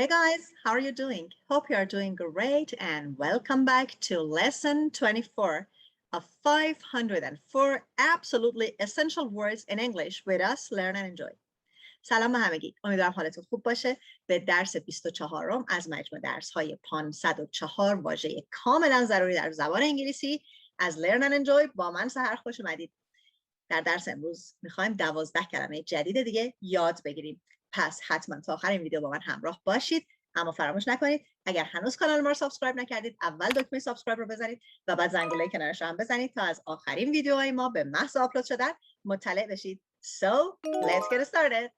Hey guys, how are you doing? Hope you are doing great and welcome back to lesson 24 of 504 absolutely essential words in English with us, learn and enjoy. سلام به همگی. امیدوارم حالتون خوب باشه. به درس 24م از مجموع درس‌های 504 واژه کاملا ضروری در زبان انگلیسی از learn and enjoy با من سحر خوش اومدید. در درس امروز می‌خوایم 12 کلمه جدید دیگه یاد بگیریم. پس حتما تا آخر این ویدیو با من همراه باشید. اما فراموش نکنید اگر هنوز کانال ما رو سابسکرایب نکردید اول دکمه سابسکرایب رو بزنید و بعد زنگوله کنارش هم بزنید تا از آخرین ویدیوهای ما به محض آپلود شدن مطلع بشید. So, let's get started.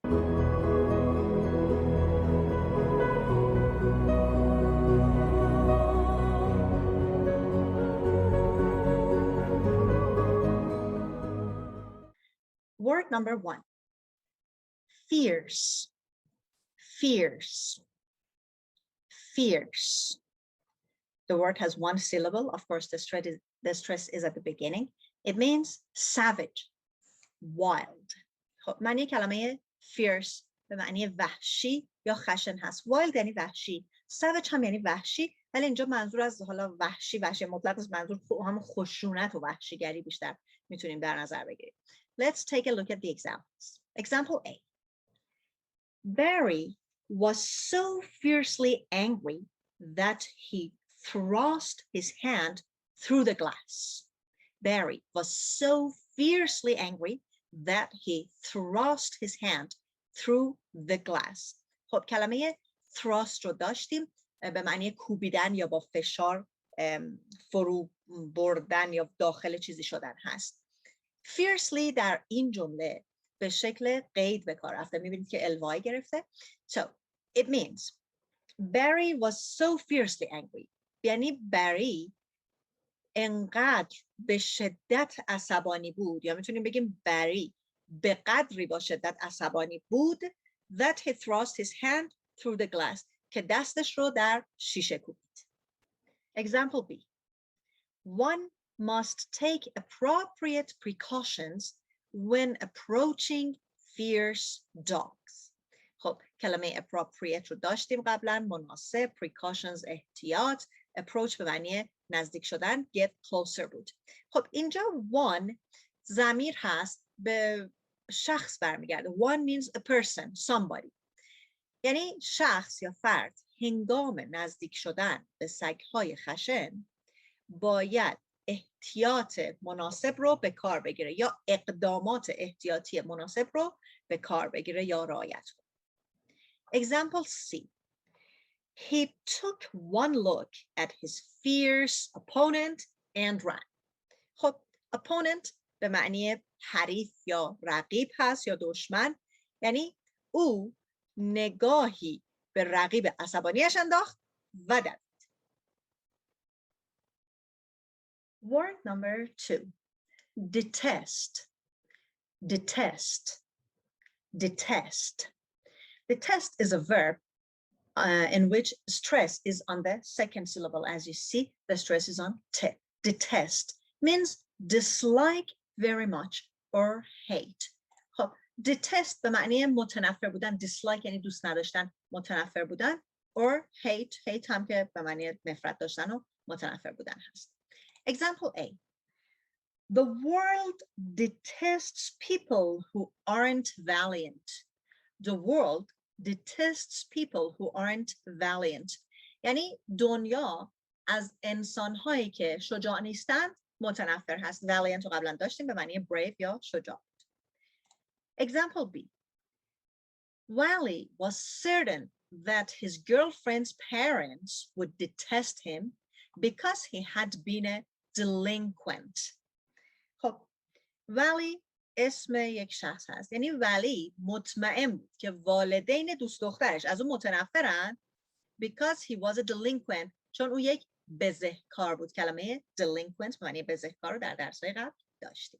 Word number 1. Fierce. Fierce. Fierce. The word has one syllable. Of course, the stress is at the beginning. It means savage, wild. معنی کلمه fierce به معنی وحشی یا خشن هست. wild یعنی وحشی. savage هم یعنی وحشی. ولی اینجا منظور از حالا وحشی مطلق از منظور هم خشونت و وحشیگری بیشتر میتونیم در نظر بگیریم. Let's take a look at the examples. Example A. Barry was so fiercely angry that he thrust his hand through the glass. Barry was so fiercely angry that he thrust his hand through the glass. خب کلمه thrust رو داشتیم به معنی کوبیدن یا با فشار فرو بردن یا داخل چیزی شدن هست. Fiercely در این جمله به شکل قید به کار رفته. میبینید که الوای گرفته. So it means Barry was so fiercely angry. یعنی بری انقدر به شدت عصبانی بود یا میتونیم بگیم بری به قدری با شدت عصبانی بود that he thrust his hand through the glass که دستش رو در شیشه کوبید. Example B. One must take appropriate precautions when approaching fierce dogs. خب کلمه appropriate رو داشتیم قبلا. مناسب، precautions احتیاط، approach به معنی نزدیک شدن، get closer بود. خب اینجا one ضمیر هست به شخص برمیگرده. One means a person, somebody. یعنی شخص یا فرد هنگام نزدیک شدن به سگ‌های خشن باید احتیاط مناسب رو به کار بگیره یا اقدامات احتیاطی مناسب رو به کار بگیره یا رعایت کنه. Example C. He took one look at his fierce opponent and ran. خب opponent به معنی حریف یا رقیب هست یا دشمن. یعنی او نگاهی به رقیب عصبانیش انداخت و دوید. Word number 2. Detest. Detest. Detest. Detest is a verb in which stress is on the second syllable. As you see, the stress is on T. Detest means dislike very much or hate. خب detest به معنی متنفر بودن. dislike یعنی دوست نداشتن، متنفر بودن. or hate هم که به معنی نفرت داشتن و متنفر بودن هست. Example A. The world detests people who aren't valiant. The world detests people who aren't valiant. یعنی دنیا از انسان‌هایی که شجاع نیستند متنفر هست. Valiant رو قبلا داشتیم به معنی brave یا شجاع. Example B. Wally was certain that his girlfriend's parents would detest him because he had been a delinquent. خب ولی اسم یک شخص هست. یعنی ولی مطمئن بود که والدین دوست دخترش از اون متنفرن because he was a delinquent چون او یک بزهکار بود. کلمه delinquent معنی بزهکار رو در درس‌های قبل داشتیم.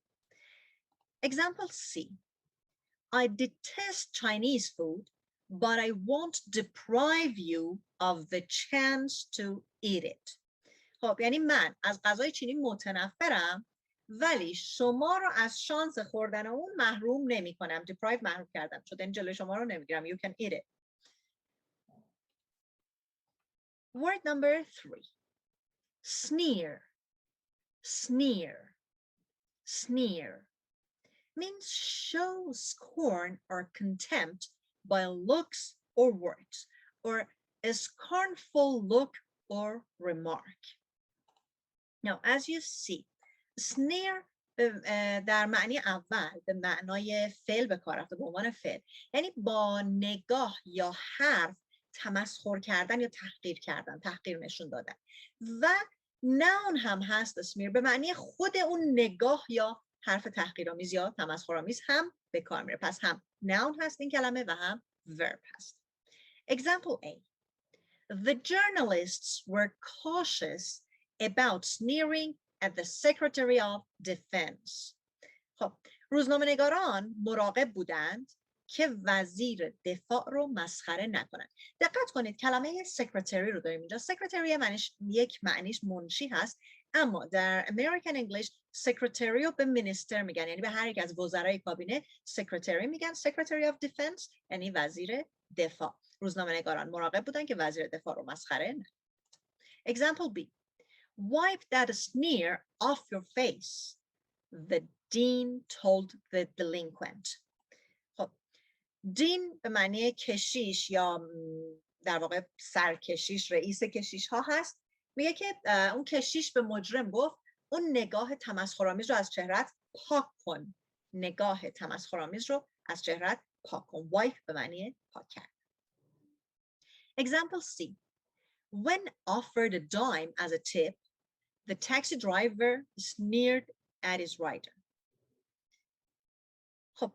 Example C. I detest Chinese food but I won't deprive you of the chance to eat it. خب یعنی من از غذای چینی متنفرم ولی شما رو از شانس خوردن اون محروم نمی کنم. deprive محروم کردم. شده این جلوی شما رو نمیگیرم. You can eat it. Word number 3. Sneer. Sneer. Sneer means show scorn or contempt by looks or words, or a scornful look or remark. Now, as you see, sneer در معنی اول به معنای فعل به کار رفته، به عنوان فعل، یعنی با نگاه یا حرف تمسخر کردن یا تحقیر کردن، تحقیر نشون دادن. و نون هم هست اسمیر، به معنی خود اون نگاه یا حرف تحقیرآمیز یا تمسخرآمیز هم به کار میره. پس هم نون هست این کلمه و هم verb هست. Example A. The journalists were cautious about sneering at the Secretary of Defense. خب، روزنامه‌نگاران مراقب بودند که وزیر دفاع رو مسخره نکنند. دقت کنید کلمه secretary رو داریم اینجا. secretary معنیش منشی هست، اما در American English secretary رو به minister میگن، یعنی به هر یک از وزرای کابینه secretary میگن. Secretary of Defense یعنی وزیر دفاع. روزنامه‌نگاران مراقب بودن که وزیر دفاع رو مسخره نکنند. Example B. Wipe that sneer off your face, the dean told the delinquent. خب، دین به معنی کشیش یا در واقع سرکشیش، رئیس کشیش ها هست. میگه که اون کشیش به مجرم گفت اون نگاه تمسخرآمیز رو از چهرت پاک کن. نگاه تمسخرآمیز رو از چهرت پاک کن. wipe به معنی پاک کرد. Example C. When offered a dime as a tip, the taxi driver sneered at his rider. خب،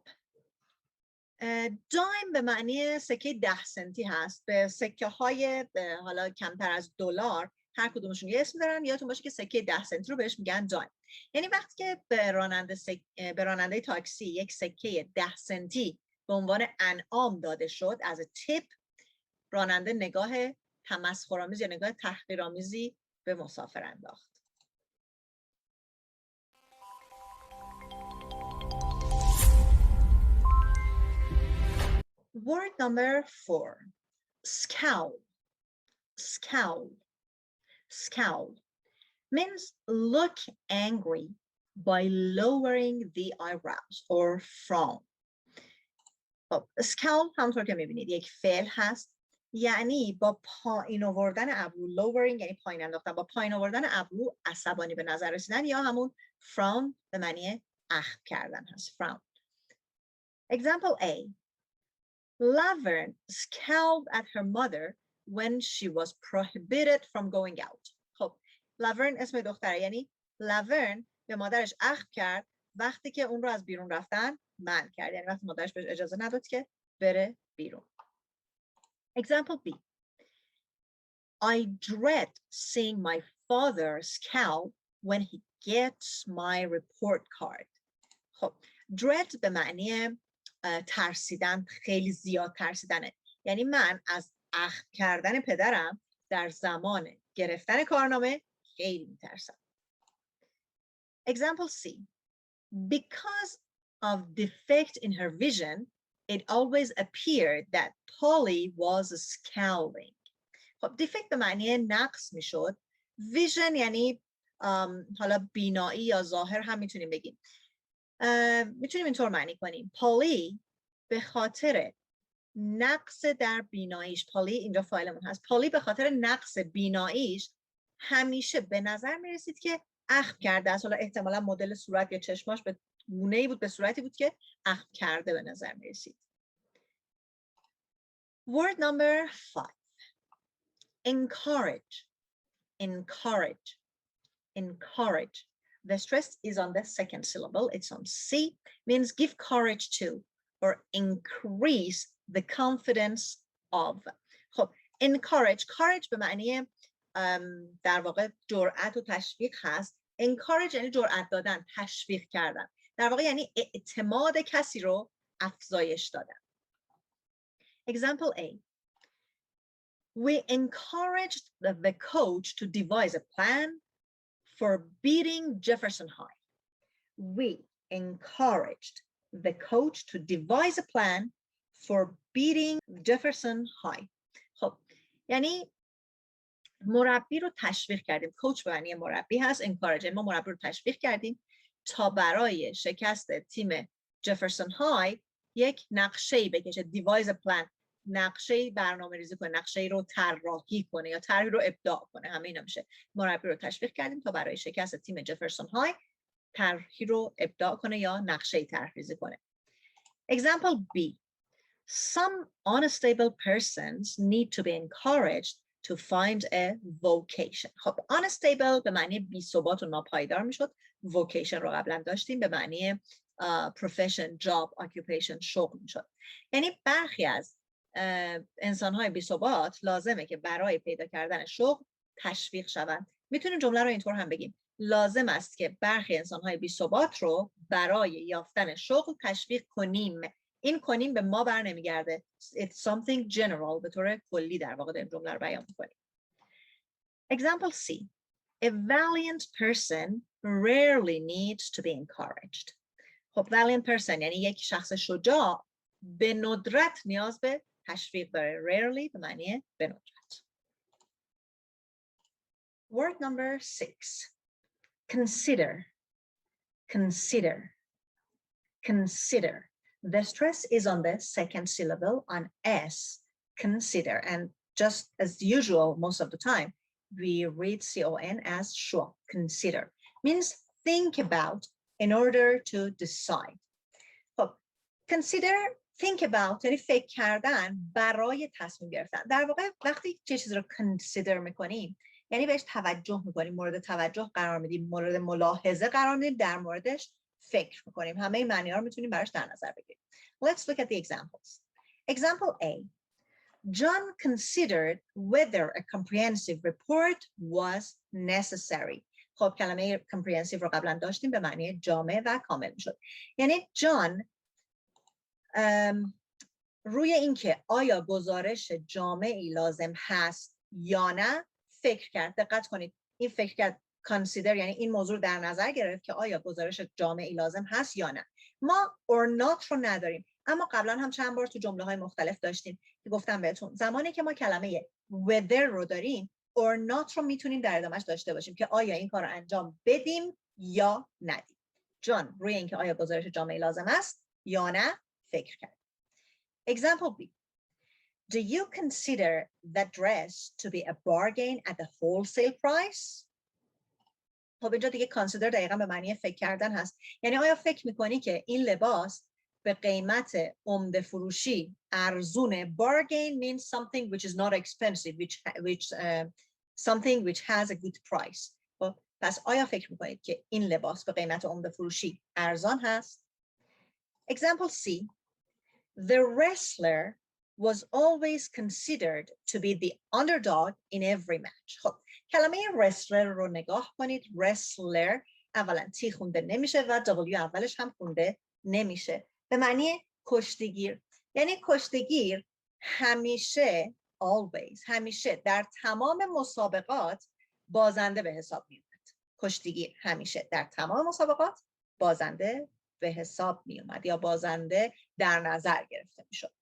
دایم به معنی سکه 10 سنتی هست. به سکه های حالا کمتر از دلار هر کدومشون یه اسم دارن. یادتون باشه که سکه 10 سنتی رو بهش میگن دایم. یعنی وقتی که به راننده تاکسی یک سکه 10 سنتی به عنوان انعام داده شد از تیپ، راننده نگاه تمسخرآمیز یا نگاه تحقیرآمیزی به مسافر انداخت. Word number 4. Scowl. Scowl. Scowl means look angry by lowering the eyebrows or frown. خب، scowl همونطور که میبینید یک فعل هست، یعنی با پایین آوردن ابرو. lowering یعنی پایین انداختن. با پایین آوردن ابرو عصبانی به نظر رسیدن، یا همون frown به معنی اخم کردن هست. frown. Example A. Laverne scowled at her mother when she was prohibited from going out. خب، Laverne اسم دختره، یعنی Laverne به مادرش اخم کرد وقتی که اون رو از بیرون رفتن منع کرد، یعنی وقتی مادرش بهش اجازه نداد که بره بیرون. Example B. I dread seeing my father scowl when he gets my report card. خب، dread به معنی ترسیدن، خیلی زیاد ترسیدنه. یعنی من از اخم کردن پدرم در زمان گرفتن کارنامه خیلی میترسم. Example C. Because of defect in her vision, it always appeared that Polly was scowling. خب، defect به معنی نقص میشد. vision یعنی حالا بینایی یا ظاهر هم میتونیم بگیم. میتونیم اینطور معنی کنیم. پالی به خاطر نقص در بیناییش، پالی اینجا فاعلمون هست، پالی به خاطر نقص بیناییش همیشه به نظر میرسید که اخم کرده است. حالا احتمالا مدل صورت یا چشماش به گونه‌ای بود، به صورتی بود که اخم کرده به نظر میرسید. Word number 5. Encourage. Encourage. Encourage. The stress is on the second syllable. It's on C. Means give courage to or increase the confidence of. خب، encourage. courage به معنی در واقع جرأت و تشویق هست. encourage یعنی جرأت دادن، تشویق کردن. در واقع یعنی اعتماد کسی رو افزایش دادن. Example A. We encouraged the coach to devise a plan for beating Jefferson High. We encouraged the coach to devise a plan for beating Jefferson High. خب، یعنی مربی رو تشویق کردیم. کوچ به معنی مربی هست. encourage ما مربی رو تشویق کردیم تا برای شکست تیم جفرسون های یک نقشه‌ای بکشه. دیوایز پلان، نقشه‌ای برنامه‌ریزی کنه، نقشه‌ای رو طراحی کنه یا طرحی رو ابداع کنه. همه اینا میشه. مربی رو تشویق کردیم تا برای شکست تیم جفرسون های طرحی رو ابداع کنه یا نقشه‌ای طرح‌ریزی کنه. Example B. Some unstable persons need to be encouraged to find a vocation. خب unstable به معنی بی‌ثبات و ناپایدار میشد. vocation رو قبلا داشتیم به معنی profession, job, occupation، شغل میشد. یعنی برخی از انسان‌های بی‌ثبات لازمه که برای پیدا کردن شغل تشویق شوند. میتونیم جمله رو اینطور هم بگیم: لازم است که برخی انسان‌های بی‌ثبات رو برای یافتن شغل تشویق کنیم. این کنیم به ما بر نمیگرده. It's something general، به طور کلی در واقع این جمله رو بیان می‌کنیم. Example C. A valiant person rarely needs to be encouraged. خب valiant person یعنی یک شخص شجاع به ندرت نیاز به تشویق داره. rarely به معنی به ندرت. Word number 6. Consider. Consider. Consider. The stress is on the second syllable on S. Consider. And just as usual, most of the time, we read C-O-N as sure. Consider. Means think about in order to decide. Consider, think about یعنی فکر کردن برای تصمیم گرفتن. در واقع وقتی چه چیزی رو consider میکنیم یعنی بهش توجه میکنیم، مورد توجه قرار میدیم، مورد ملاحظه قرار میدیم، در موردش فکر میکنیم. همه این معنی ها رو میتونیم براش در نظر بگیریم. Let's look at the examples. Example A. John considered whether a comprehensive report was necessary. خب کلمه comprehensive رو قبلا داشتیم به معنی جامع و کامل میشد. یعنی جان روی اینکه آیا گزارش جامعی لازم هست یا نه فکر کرد. دقت کنید این فکر کرد consider یعنی این موضوع در نظر گرفت که آیا گزارش جامعی لازم هست یا نه. ما or not رو نداریم، اما قبلا هم چند بار تو جمله های مختلف داشتیم که گفتم بهتون زمانی که ما کلمه whether رو داریم or not رو میتونیم در ادامهش داشته باشیم که آیا این کار رو انجام بدیم یا ندیم. جان روی اینکه آیا گزارش جامعی لازم است یا نه فکر کرد. Example B. Do you consider that dress to be a bargain at the wholesale price? خب اینجا دیگه consider دقیقا به معنی فکر کردن هست. یعنی آیا فکر میکنی که این لباس به قیمت عمده فروشی ارزونه؟ Bargain means something which is not expensive, something which has a good price. خب پس آیا فکر میکنید که این لباس به قیمت عمده فروشی ارزان هست؟ Example C. The wrestler was always considered to be the underdog in every match. خب کلمه wrestler رو نگاه کنید. wrestler اولا تی خونده نمیشه و W اولش هم خونده نمیشه. به معنی کشتیگیر. یعنی کشتیگیر همیشه always همیشه در تمام مسابقات بازنده به حساب می اومد. کشتیگیر همیشه در تمام مسابقات بازنده به حساب می اومد یا بازنده در نظر گرفته می شد.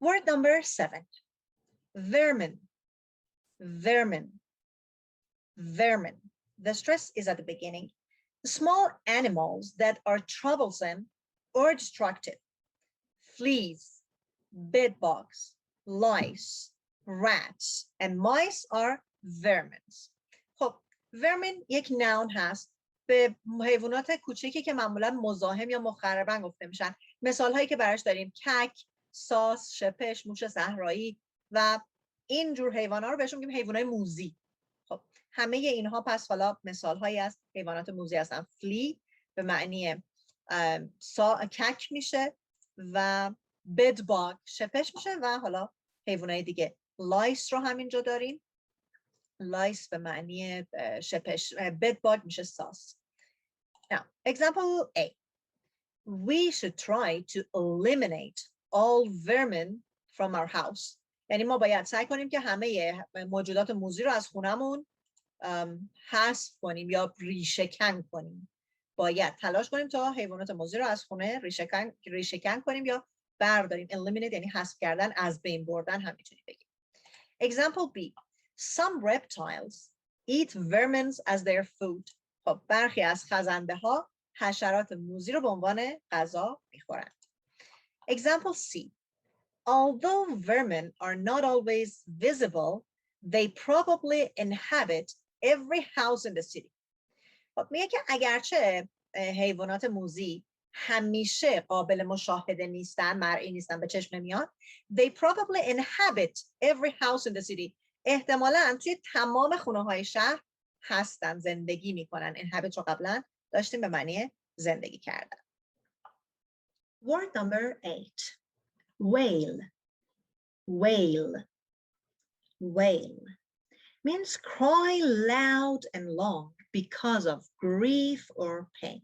Word number 7. Vermin. Vermin. Vermin. The stress is at the beginning. Small animals that are troublesome or destructive. Fleas, bedbugs, lice, rats, and mice are vermins. خب vermin یک noun هست به حیوانات کوچکی که معمولا مزاحم یا مخربن گفته میشن. مثال هایی که براش داریم کک، ساس، شپش، موش صحرایی و این جور حیوانات رو بهشون میگیم حیوانات موذی. خب همه اینها پس حالا مثال هایی از حیوانات موذی هستن. فلی به معنی کک میشه و bedbug شپش میشه و حالا حیوانات دیگه. لایس رو همینجا داریم. لایس به معنی شپش. bedbug میشه ساس. Now, example A. We should try to eliminate all vermin from our house. یعنی ما باید سعی کنیم که همه موجودات موذی رو از خونمون حذف کنیم یا ریشه کن کنیم. باید تلاش کنیم تا حیوانات موذی رو از خونه ریشه کن کنیم یا برداریم. eliminate یعنی حذف کردن، از بین بردن هم میتونیم بگیم. Example B. Some reptiles eat vermin as their food. خب برخی از خزنده ها حشرات موذی رو به عنوان غذا میخورند. Example C. Although vermin are not always visible, they probably inhabit every house in the city. خب میگه که اگرچه حیوانات موذی همیشه قابل مشاهده نیستن، مرئی نیستن، به چشم نمیاد، they probably inhabit every house in the city. احتمالاً توی تمام خونه های شهر هستن، زندگی میکنن. inhabit رو قبلا داشتیم به معنی زندگی کردن. Word number 8. Wail. Wail. Wail means cry loud and long because of grief or pain.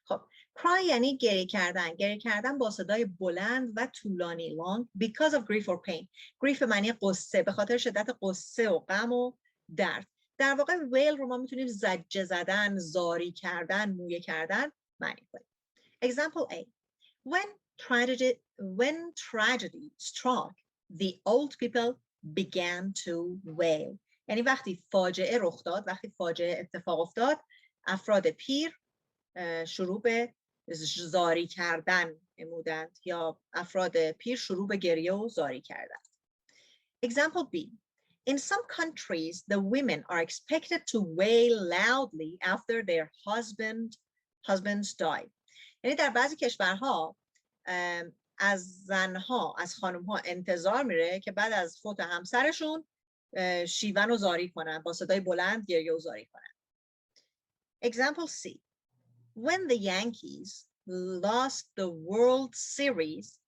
خب cry یعنی گریه کردن. گریه کردن با صدای بلند و طولانی. long because of grief or pain. grief معنی قصه، به خاطر شدت قصه و غم و درد. در واقع wail رو ما میتونیم زجه زدن، زاری کردن، مویه کردن معنی کنیم. Example A. When tragedy struck, the old people began to wail. یعنی وقتی فاجعه رخ داد، وقتی فاجعه اتفاق افتاد، افراد پیر شروع به زاری کردن نمودند، یا افراد پیر شروع به گریه و زاری کردند. Example B. In some countries, the women are expected to wail loudly after their husbands die. یعنی در بعضی کشورها از زنها، از خانمها انتظار میره که بعد از فوت همسرشون شیون و زاری کنن، با صدای بلند گریه و زاری کنن. Example C. When the Yankees lost the World Series,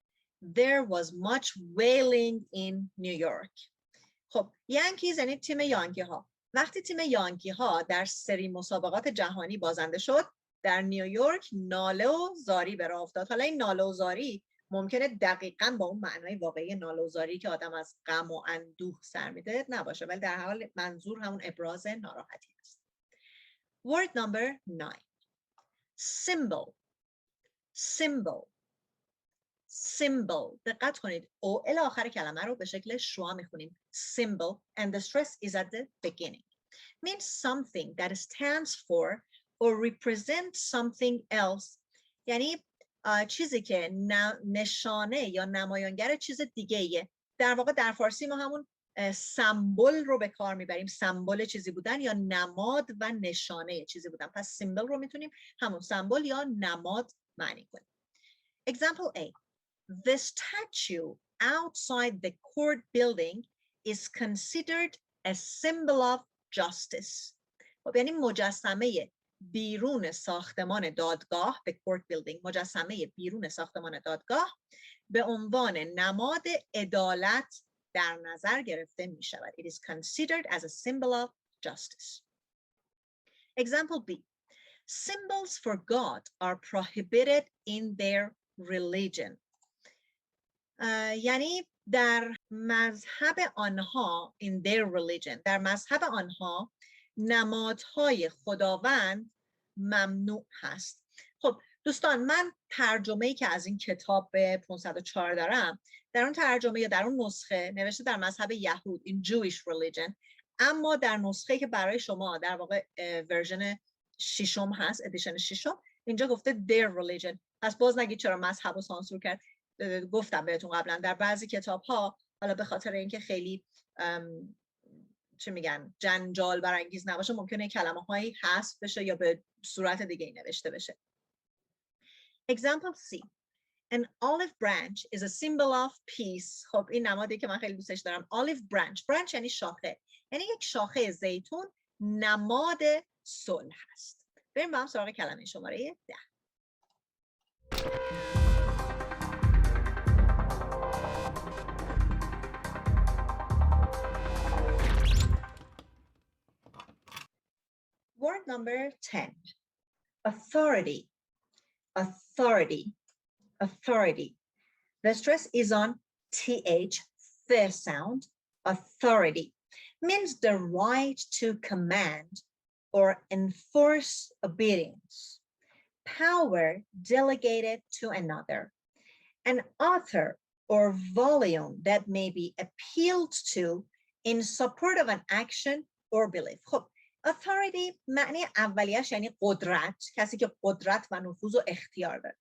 there was much wailing in New York. خب یانکیز یعنی تیم یانکی ها. وقتی تیم یانکی ها در سری مسابقات جهانی بازنده شد، در نیویورک ناله و زاری به راه افتاد. حالا این ناله و زاری ممکنه دقیقاً با اون معنای واقعی ناله و زاری که آدم از غم و اندوه سر میده نباشه، ولی در حال منظور همون ابراز ناراحتی است. Word number 9. Symbol. Symbol. Symbol. دقت کنید او ال آخر کلمه رو به شکل شوا میخونیم. Symbol and the stress is at the beginning. Means something that stands for or represent something else. یعنی چیزی که نشانه یا نمایانگر چیز دیگه ایه. در واقع در فارسی ما همون سمبل رو به کار میبریم. سمبل چیزی بودن یا نماد و نشانه چیزی بودن. پس سیمبل رو میتونیم همون سمبل یا نماد معنی کنیم. Example A. The statue outside the court building is considered a symbol of justice. خب یعنی مجسمه بیرون ساختمان دادگاه، به court building، مجسمه بیرون ساختمان دادگاه به عنوان نماد عدالت در نظر گرفته می شود. It is considered as a symbol of justice. Example B. Symbols for God are prohibited in their religion. یعنی در مذهب آنها in their religion، در مذهب آنها نمادهای خداوند ممنوع هست. خب دوستان، من ترجمه‌ای که از این کتاب 504 دارم، در اون ترجمه یا در اون نسخه نوشته در مذهب یهود in Jewish religion، اما در نسخه که برای شما در واقع ورژن ششم هست، ادیشن ششم، اینجا گفته their religion. پس باز نگید چرا مذهب رو سانسور کرد. گفتم بهتون قبلا در بعضی کتاب ها، حالا به خاطر اینکه خیلی چه میگن جنجال برانگیز نباشه، ممکنه کلمه هایی حذف بشه یا به صورت دیگه ای نوشته بشه. Example C. An olive branch is a symbol of peace. خب این نمادی که من خیلی دوستش دارم. Olive branch. branch یعنی شاخه. یعنی یک شاخه زیتون نماد صلح هست. بریم با هم سراغ کلمه شماره 10. Word number 10. Authority. Authority. Authority. The stress is on th, the sound. Authority means the right to command or enforce obedience. Power delegated to another. an author or volume that may be appealed to in support of an action or belief. خب authority معنی اولیش یعنی قدرت، کسی که قدرت و نفوذ و اختیار داره.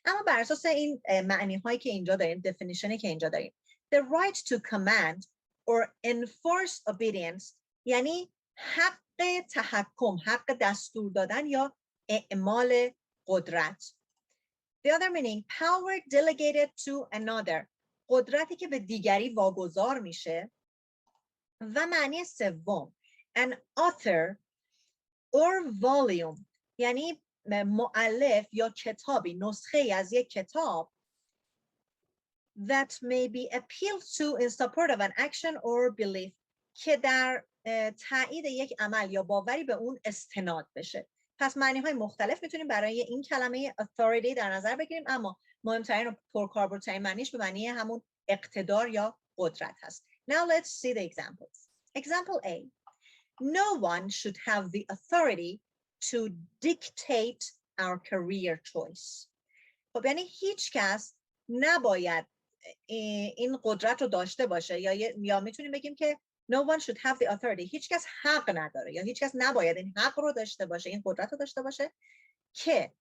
اما بر اساس این معنی هایی که اینجا داریم، definitionی که اینجا داریم، the right to command or enforce obedience یعنی حق تحکم، حق دستور دادن یا اعمال قدرت. The other meaning, power delegated to another. قدرتی که به دیگری واگذار میشه. و معنی سوم an author or volume یعنی مؤلف یا کتابی، نسخه از یک کتاب that may be appealed to in support of an action or belief که در تایید یک عمل یا باوری به اون استناد بشه. پس معنی های مختلف میتونیم برای این کلمه authority در نظر بگیریم، اما مهمترین و پرکاربردترین معنیش به معنی همون اقتدار یا قدرت هست. Now let's see the examples. Example A. No one should have the authority to dictate our career choice. خب یعنی هیچ کس نباید این قدرت رو داشته باشه یا میتونیم بگیم که no one should have the authority. هیچ کس حق نداره یا هیچ کس نباید این حق رو داشته باشه، این قدرت رو داشته باشه که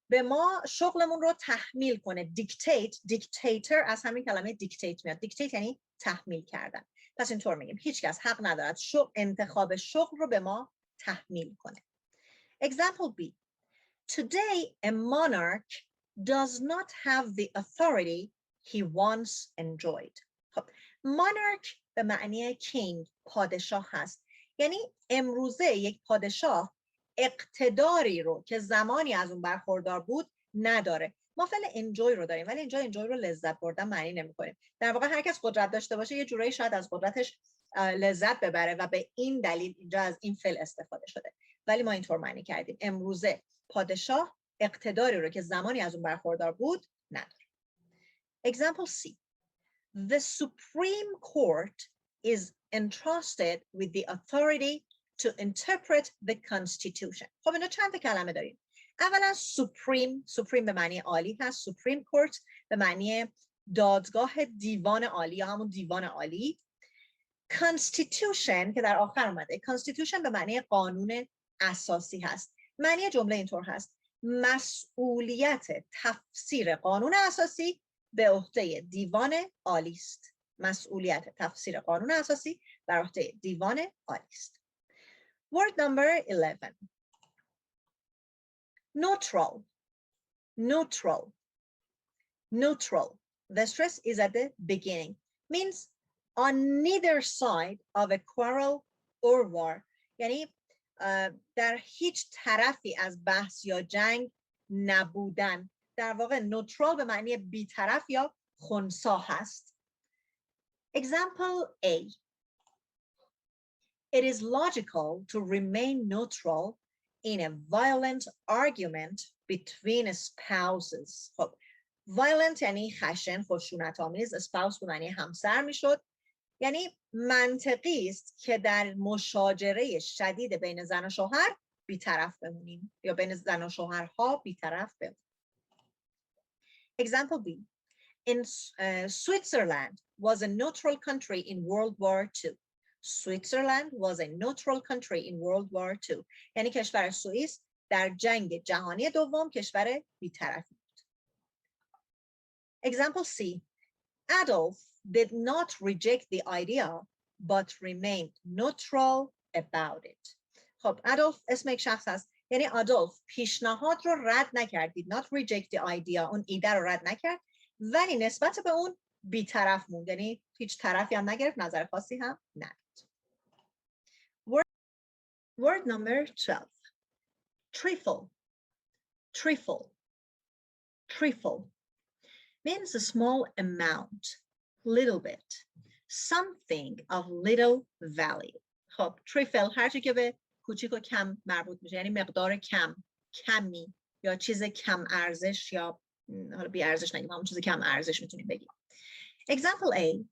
به ما شغلمون رو تحمیل کنه. dictate، dictator از همین کلمه dictate میاد. dictate یعنی تحمیل کردن. پس اینطور میگیم هیچ کس حق ندارد انتخاب شغل رو به ما تحمیل کنه. Example B. Today a monarch does not have the authority he once enjoyed. خب monarch به معنی king، پادشاه هست. یعنی امروزه یک پادشاه اقتداری رو که زمانی از اون برخوردار بود نداره. ما فعل enjoy رو داریم ولی اینجا enjoy رو لذت بردن معنی نمی‌کنیم. در واقع هر کس قدرت داشته باشه یه جورایی شاید از قدرتش لذت ببره و به این دلیل اینجا از این فعل استفاده شده. ولی ما اینطور معنی کردیم امروزه پادشاه اقتداری رو که زمانی از اون برخوردار بود نداره. Example C. The Supreme Court is entrusted with the authority to interpret the Constitution. خب اینا چند تا کلمه داریم. اولا supreme به معنی عالی هست. Supreme Court به معنی دادگاه دیوان عالی یا همون دیوان عالی. Constitution که در آخر اومده. Constitution به معنی قانون اساسی هست. معنی جمله اینطور هست: مسئولیت تفسیر قانون اساسی به عهده دیوان عالی است. مسئولیت تفسیر قانون اساسی بر عهده دیوان عالی است. Word number 11. Neutral. Neutral. Neutral. The stress is at the beginning. Means on neither side of a quarrel or war. یعنی در هیچ طرفی از بحث یا جنگ نبودن. در واقع neutral به معنی بی‌طرف یا خنثی هست. Example A. It is logical to remain neutral in a violent argument between spouses. خب violent یعنی خشن، خشونت‌آمیز. spouse به معنی همسر میشد. یعنی منطقی است که در مشاجره شدید بین زن و شوهر بی‌طرف بمونیم یا بین زن و شوهرها بی‌طرف بمونیم. Example B. In Switzerland was a neutral country in World War II. Switzerland was a neutral country in World War II. یعنی کشور سوئیس در جنگ جهانی دوم کشور بی‌طرفی بود. Example C. Adolf did not reject the idea but remained neutral about it. خب Adolf اسم یک شخص هست. یعنی آدولف پیشنهاد رو رد نکرد. did not reject the idea. اون ایده رو رد نکرد ولی نسبت به اون بی‌طرف موند. یعنی هیچ طرفی هم نگرفت، نظر خاصی هم نداد. Word number 12. Trifle. Trifle. Trifle means a small amount, little bit, something of little value. خب trifle هر چی که به کوچیک و کم مربوط میشه یعنی مقدار کم، کمی یا چیز کم ارزش یا حالا بی ارزش نگیم، همون چیز کم ارزش میتونیم بگیم. Example A.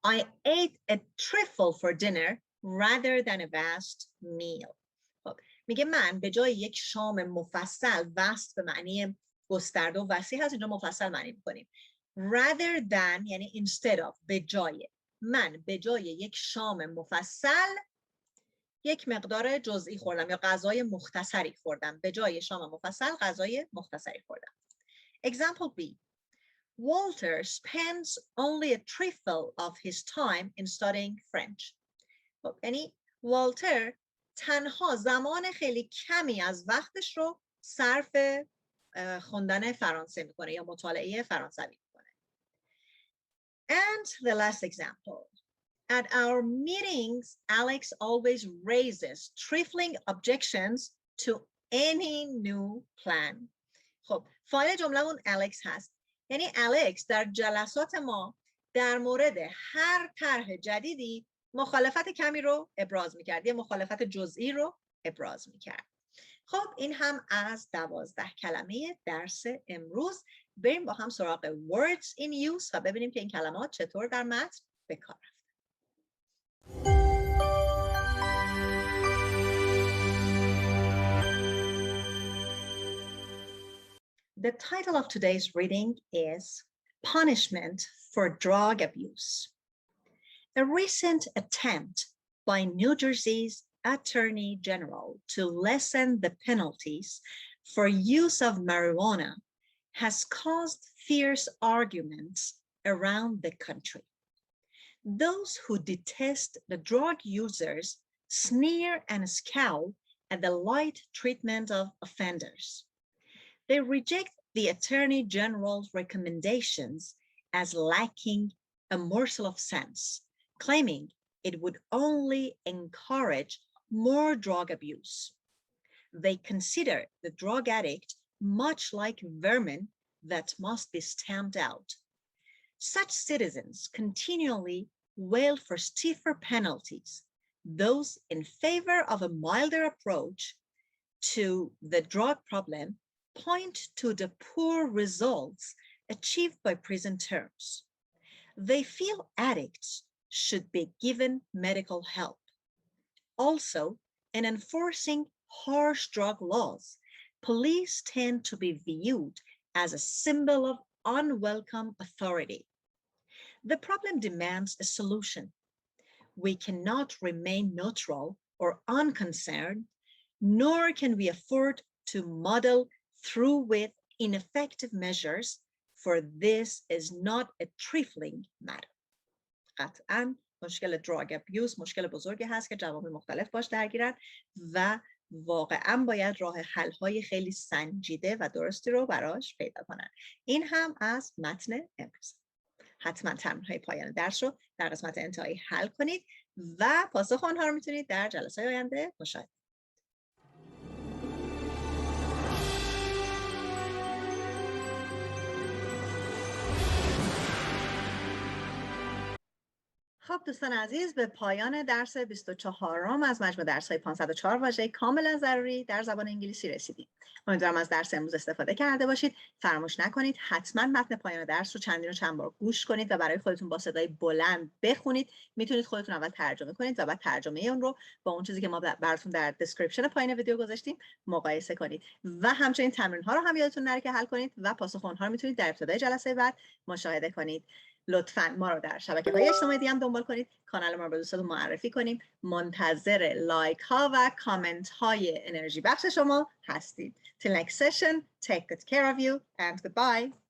I ate a trifle for dinner rather than a vast meal. خب میگه من به جای یک شام مفصل، vast به معنی گسترده و وسیع هست، اینجا مفصل معنی میکنیم. rather than یعنی instead of به جای من به جای یک شام مفصل یک مقدار جزئی خوردم یا غذای مختصری خوردم. به جای شام مفصل غذای مختصری خوردم. Example B. Walter spends only a trifle of his time in studying French. یعنی والتر تنها زمان خیلی کمی از وقتش رو صرف خوندن فرانسه میکنه یا مطالعه فرانسوی میکنه. And the last example. At our meetings, Alex always raises trifling objections to any new plan. خب فاعل جمله‌مون الکس هست. یعنی الکس در جلسات ما در مورد هر طرح جدیدی مخالفت کمی رو ابراز میکرد. یه مخالفت جزئی رو ابراز میکرد. خب این هم از 12 کلمه درس امروز. بریم با هم سراغ words in use و ببینیم که این کلمات چطور در متن به کار رفتن. The title of today's reading is Punishment for Drug Abuse. A recent attempt by New Jersey's Attorney General to lessen the penalties for use of marijuana has caused fierce arguments around the country. Those who detest the drug users sneer and scowl at the light treatment of offenders. They reject the Attorney General's recommendations as lacking a morsel of sense, claiming it would only encourage more drug abuse. They consider the drug addict much like vermin that must be stamped out. Such citizens continually wail for stiffer penalties. Those in favor of a milder approach to the drug problem point to the poor results achieved by prison terms. They feel addicts should be given medical help. Also, in enforcing harsh drug laws, police tend to be viewed as a symbol of unwelcome authority. The problem demands a solution. We cannot remain neutral or unconcerned, nor can we afford to muddle through with ineffective measures, for this is not a trifling matter. قطعاً مشکل دراگ ابیوز مشکل بزرگی هست که جوامع مختلف باش درگیرن و واقعاً باید راه حل‌های خیلی سنجیده و درستی رو براش پیدا کنن. این هم از متن امروز. حتما تمرین‌های پایان درس رو در قسمت انتهایی حل کنید و پاسخ آنها رو میتونید در جلسه آینده مشاهده کنید. خب دوستان عزیز، به پایان درس 24م از مجموع درس‌های 504 واژه کاملا ضروری در زبان انگلیسی رسیدیم. امیدوارم از درس امروز استفاده کرده باشید. فراموش نکنید حتما متن پایان درس رو چندین و چند بار گوش کنید و برای خودتون با صدای بلند بخونید. میتونید خودتون اول ترجمه کنید و بعد ترجمه اون رو با اون چیزی که ما براتون در دسکریپشن پایین ویدیو گذاشتیم مقایسه کنید و همچنین تمرین‌ها رو هم یادتون نره که حل کنید و پاسخ اونها رو میتونید در ابتدای جلسه بعد مشاهده کنید. لطفاً ما رو در شبکه‌های اجتماعی دیگه هم دنبال کنید. کانال ما رو به دوستاتون معرفی کنیم. منتظر لایک ها و کامنت های انرژی بخش شما هستید. Till next session, take good care of you and goodbye.